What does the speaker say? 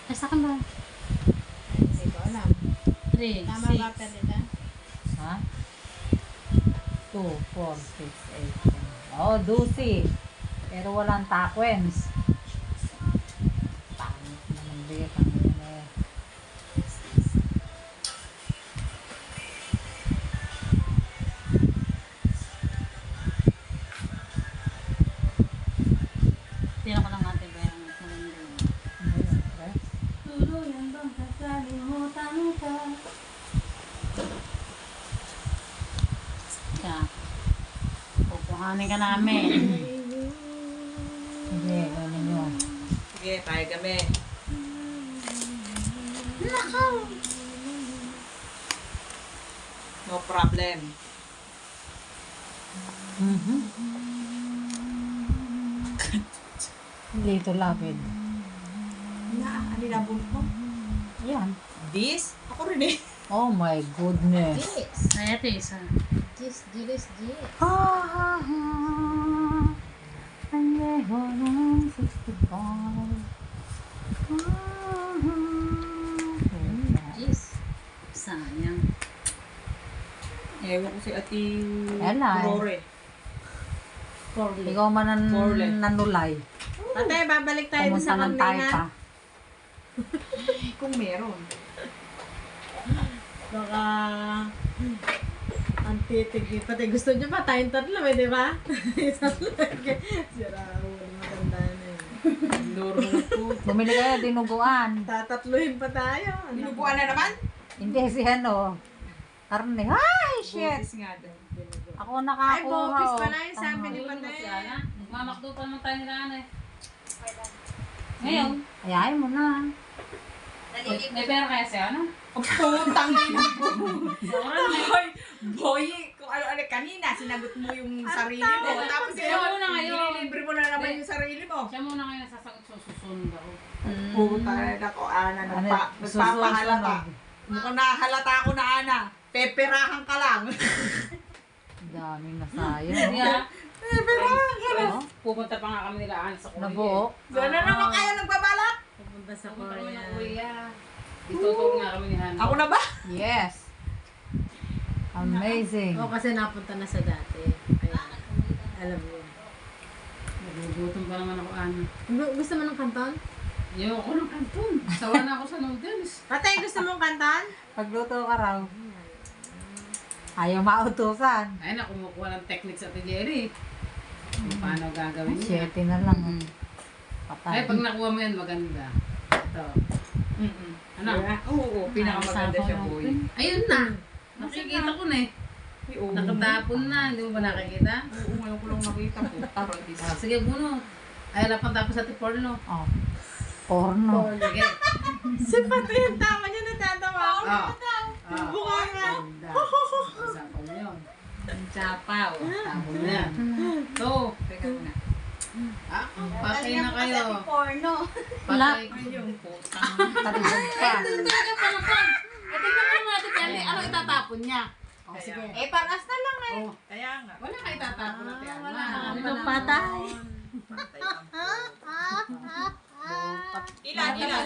Ay, sa akin ba? Hindi ko alam. 3, Tama ba 6. perdita? Ha? 2, 4, 6, 8, 10. Oh, 12. Pero walang takwens. Pangit naman din. Pangit na eh. Tira ko lang natin ba yung maganda. Ano yun, pre? Tuluyan bang kakalimutan ka? Kaya, pupuhanin ka namin. Sige, gawin nyo. Sige, payag kami. Nakaw! No problem. Little lapid. Ano nabulot mo? Yan. This? Ako rin eh. Oh my goodness. Yes. Ay, ito isa. Yes, yes, yes. Ha ha ha. Añejo ng 65. Yes. Sayang. Ewan ko si Ate Ella, eh. Aurore. Ikaw man ang Forle. nanulay. Ate, babalik tayo Pumunta sa ng tayo kanina. pa. Kung meron. Baka ang titig. Pati gusto niyo pa tayong tatlo eh, di ba? Sira ulo, maganda na yun. Loro na po. Bumili kayo dinuguan. Tatatluhin pa tayo. Binubuan na naman? Hindi si ano. Karne. Ay, shit. Bukis nga daw. Ako Ay, nakakuha. bopis oh. pa na yun, sabi ni Ano Pate. si Ana? Nagmamakdo pa naman tayo nila Ana eh. Ngayon, Ayayin mo na. may pera kaya si Ana? Ang putang ina mo. Sobrang na. Boy, boy, kung ano kanina, sinagot mo yung sarili mo. Tapos Siya muna ngayon. nililibre mo na naman yung sarili mo. Siya muna ngayon sasagot sa susunod ako. Puta na ko, Ana. Ano, Nagpapahalata. susunod. Mukhang nahalata ako na, Ana. Peperahan ka lang. Daming nasayang. Hindi no? ah. Peperahan ka lang. Oh, Pupunta pa nga kami nila Ana sa Korea. nabuo. Sana naman kayo nagbabalak. Pupunta sa Pupunta kami ng Korea. Korea. Itutulong nga kami ni Hana. Ako na ba? Yes. Amazing. Oo, kasi napunta na sa dati. Kaya, alam mo. Nagugutom pa naman ako Ana. Gusto mo ng kanton? Ayoko ng kanton. Sawa na ako sa noodles. Ate, gusto mong kanton? Pagluto ka raw. Ayaw mautusan. Ay na, kumukuha ng technique sa Ate Jerry. Kung paano gagawin niya. 7 na lang. Ay, Patay. pag nakuha mo yan, maganda. Ito. Ano? Oo, pinakamaganda siya, boy. Ayun na. Nakikita ko na eh. Ay, oo. Nakatapon na. Hindi mo ba nakikita? Oo, ngayon ko lang nakita ko. Taro, this. Ah, sige, buno. Ay, wala pang tapos sa porno. Oh. Porno. Sige. Si Pati yung tama niya natatawa. Ah. Buka nga. Ganda. Usapan mo yun. Chapaw. Tapos na yan. So, Teka muna. patay na kayo. Porno. Patay. Ay, yung putang. Talibog pa. Hindi ka pa naman. Eh, tingnan mo nga dito. Ano itatapon niya? Oh, sige. Eh, paras na lang eh. Oh, Kaya nga. wala ka itatapon natin. Wala Alma. ka patay. Patay ang po. Ilan, ilan?